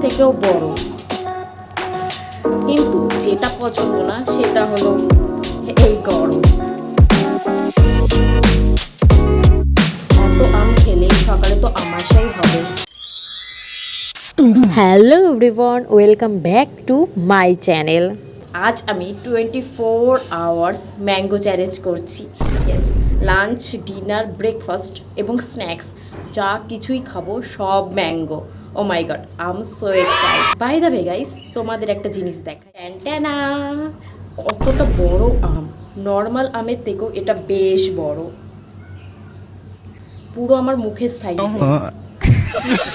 থেকেও বড়, কিন্তু যেটা পছন্দ না সেটা হলো এই গরম। এত আম খেলে সকালে তো আমাশাই হবে। Hello everyone, welcome back to my channel. আজ আমি 24 আওয়ার্স ম্যাঙ্গো চ্যালেঞ্জ করছি। ইয়েস, লাঞ্চ, ডিনার, ব্রেকফাস্ট এবং স্ন্যাক্স যা কিছুই খাবো সব mango. Oh my god, I am so excited. By the way guys, তোমাদের একটা জিনিস দেখাই। ট্যান্টানা, কতটা বড় আম! নর্মাল আমের থেকেও এটা বেশ বড়, পুরো আমার মুখের সাইজ।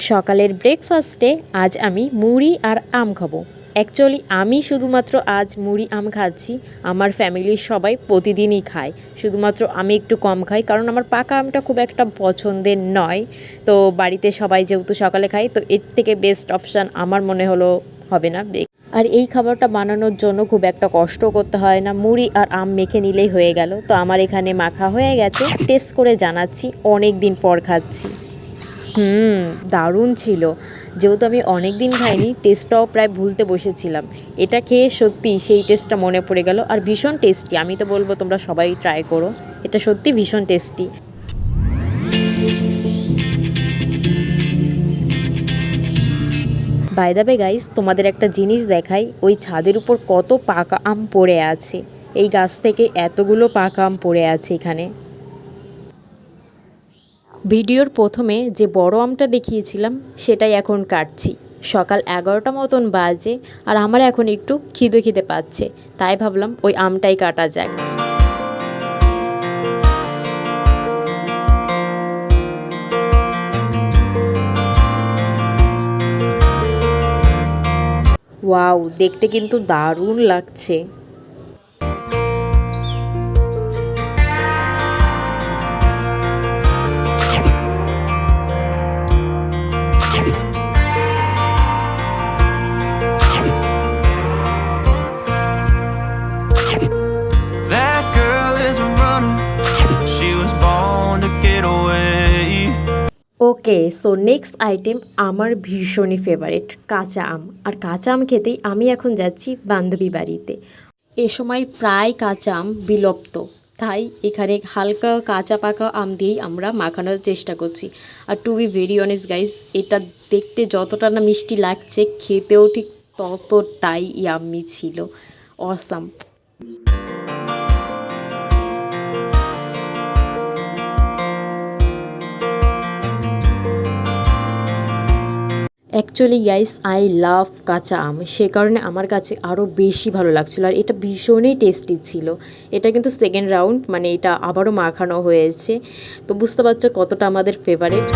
সকালের ব্রেকফাস্টে আজ আমি মুড়ি আর আম খাবো। অ্যাকচুয়ালি আমি শুধুমাত্র আজ মুড়ি আম খাচ্ছি, আমার ফ্যামিলির সবাই প্রতিদিনই খায়, শুধুমাত্র আমি একটু কম খাই কারণ আমার পাকা আমটা খুব একটা পছন্দের নয়। তো বাড়িতে সবাই যেহেতু সকালে খায়, তো এর থেকে বেস্ট অপশান আমার মনে হলো হবে না। আর এই খাবারটা বানানোর জন্য খুব একটা কষ্ট করতে হয় না, মুড়ি আর আম মেখে নিলেই হয়ে গেল। তো আমার এখানে মাখা হয়ে গেছে, টেস্ট করে জানাচ্ছি, অনেক দিন পর খাচ্ছি। দারুণ ছিল। যেহেতু আমি অনেক দিন খাইনি, টেস্টটাও প্রায় ভুলতে বসেছিলাম। এটা খেয়ে সত্যি সেই টেস্টটা মনে পড়ে গেল, আর ভীষণ টেস্টি। আমি তো বলবো তোমরা সবাই ট্রাই করো, এটা সত্যি ভীষণ tasty. By the way guys, তোমাদের একটা জিনিস দেখাই, ওই ছাদের উপর কত পাকা আম পড়ে আছে। এই গাছ থেকে এতগুলো পাকা আম পড়ে আছে এখানে। ভিডিওর প্রথমে যে বড় আমটা দেখিয়েছিলাম সেটাই এখন কাটছি। সকাল 11টা মতন বাজে, আর আমার এখন একটু খিদে পাচ্ছে, তাই ভাবলাম ওই আমটাই কাটা যাক। ওয়াও, দেখতে কিন্তু দারুণ লাগছে। ওকে, সো নেক্সট আইটেম আমার ভীষণই ফেভারিট, কাঁচা আম। আর কাঁচা আম খেতেই আমি এখন যাচ্ছি বান্ধবী বাড়িতে। এ সময় প্রায় কাঁচা আম বিলুপ্ত, তাই এখানে হালকা কাঁচা পাকা আম দিয়েই আমরা মাখানোর চেষ্টা করছি। আর to be very honest guys, এটা দেখতে যতটা না মিষ্টি লাগছে, খেতেও ঠিক ততটাই ইয়াম্মি ছিল। Awesome. Actually guys, I love কাঁচা আম, সে কারণে আমার কাছে আরও বেশি ভালো লাগছিলো, আর এটা ভীষণই টেস্টি ছিল। এটা কিন্তু সেকেন্ড রাউন্ড, মানে এটা আবারও মাখানো হয়েছে, তো বুঝতে পারছো কতটা আমাদের ফেভারিট।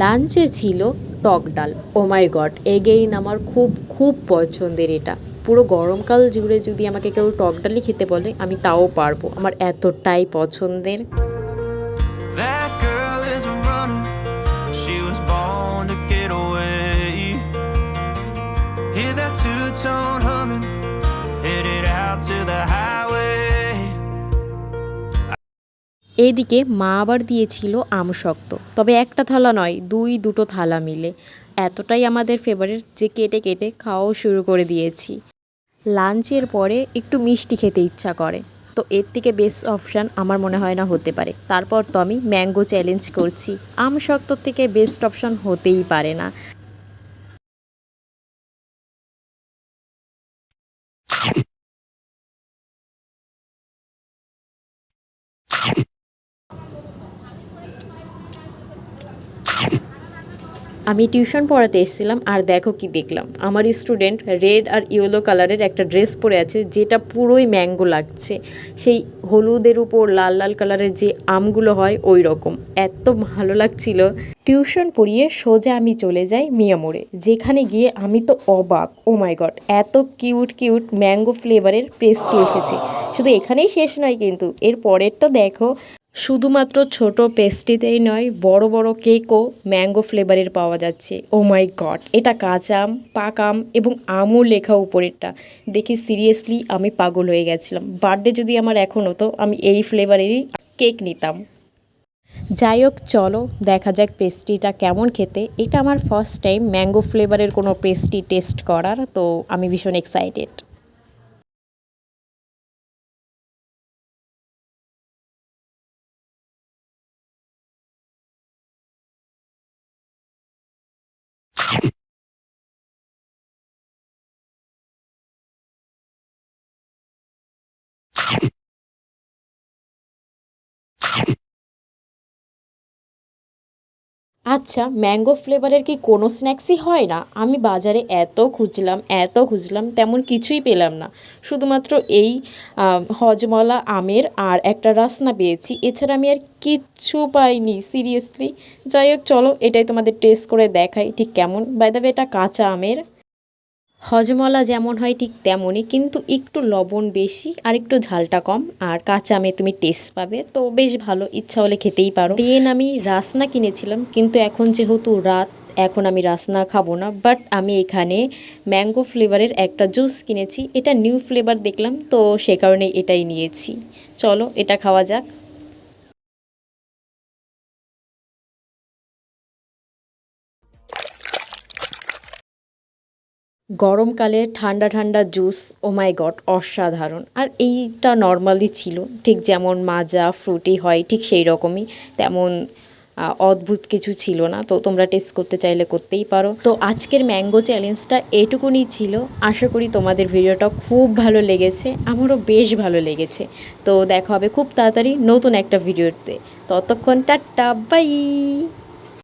লাঞ্চে ছিল টক ডাল। ও মাই গড, এগেইন আমার খুব খুব পছন্দের এটা। পুরো গরমকাল জুড়ে যদি আমাকে কেউ টক ডালই খেতে বলে, আমি তাও পারবো, আমার এতটাই পছন্দের। এইদিকে মা আবার দিয়েছিল আমশক্ত, তবে একটা থালা নয়, দুটো থালা মিলে। এতটাই আমাদের ফেভারিট যে কেটে কেটে খাওয়াও শুরু করে দিয়েছি। লাঞ্চের পরে একটু মিষ্টি খেতে ইচ্ছা করে, তো এর থেকে বেস্ট অপশান আমার মনে হয় না হতে পারে। তারপর তো আমি ম্যাঙ্গো চ্যালেঞ্জ করছি, আমশক্ত থেকে বেস্ট অপশান হতেই পারে না। আমি টিউশন পড়াতে এসেছিলাম, আর দেখো কি দেখলাম, আমার স্টুডেন্ট রেড আর ইয়েলো কালারের একটা ড্রেস পরে আছে, যেটা পুরোই ম্যাঙ্গো লাগছে। সেই হলুদের উপর লাল লাল কালারের যে আমগুলো হয় ওই রকম, এত ভালো লাগছিল। টিউশন পড়িয়ে সোজা আমি চলে যাই মিয়া মোড়ে, যেখানে গিয়ে আমি তো অবাক। ও মাই গড, এত কিউট কিউট ম্যাঙ্গো ফ্লেভারের পেস্ট্রি এসেছে। শুধু এখানেই শেষ নয় কিন্তু, এর পরেরটা দেখো, শুধুমাত্র ছোট পেস্ট্রিতেই নয়, বড় বড় কেকও ম্যাঙ্গো ফ্লেভারের পাওয়া যাচ্ছে। ও মাই গড, এটা কাঁচা আম, পাক আম এবং আমও লেখা উপরেরটা দেখে সিরিয়াসলি আমি পাগল হয়ে গেছিলাম। বার্থডে যদি আমার এখন হতো আমি এই ফ্লেভারেরই কেক নিতাম। যাই হোক, চলো দেখা যাক পেস্ট্রিটা কেমন খেতে। এটা আমার ফার্স্ট টাইম ম্যাঙ্গো ফ্লেভারের কোনো পেস্ট্রি টেস্ট করার, তো আমি ভীষণ এক্সাইটেড। আচ্ছা, ম্যাঙ্গো ফ্লেভারের কি কোনো স্ন্যাক্সই হয় না? আমি বাজারে এত খুঁজলাম তেমন কিছুই পেলাম না। শুধুমাত্র এই হজমলা আমের আর একটা রাসনা পেয়েছি, এছাড়া আমি আর কিচ্ছু পাইনি সিরিয়াসলি। যাই হোক, চলো এটাই তোমাদের টেস্ট করে দেখাই ঠিক কেমন। বাই দ্য ওয়ে, এটা কাঁচা আমের। হজমলা যেমন হয় ঠিক তেমনই, কিন্তু একটু লবণ বেশি আর একটু ঝালটা কম, আর কাঁচা আমে তুমি টেস্ট পাবে, তো বেশ ভালো, ইচ্ছা হলে খেতেই পারো। দেন আমি রাসনা কিনেছিলাম, কিন্তু এখন যেহেতু রাত, এখন আমি রাসনা খাবো না, বাট আমি এখানে ম্যাঙ্গো ফ্লেভারের একটা জুস কিনেছি। এটা নিউ ফ্লেভার দেখলাম, তো সে কারণে এটাই নিয়েছি। চলো এটা খাওয়া যাক। গরমকালে ঠান্ডা ঠান্ডা জুস, ও মাই গড, অসাধারণ। আর এইটা নর্মালি ছিল, ঠিক যেমন মাজা ফ্রুটি হয় ঠিক সেই রকমই, তেমন অদ্ভুত কিছু ছিল না। তো তোমরা টেস্ট করতে চাইলে করতেই পারো। তো আজকের ম্যাঙ্গো চ্যালেঞ্জটা এটুকুনি ছিল। আশা করি তোমাদের ভিডিওটা খুব ভালো লেগেছে, আমারও বেশ ভালো লেগেছে। তো দেখা হবে খুব তাড়াতাড়ি নতুন একটা ভিডিওতে। ততক্ষণ টাটা, বাই।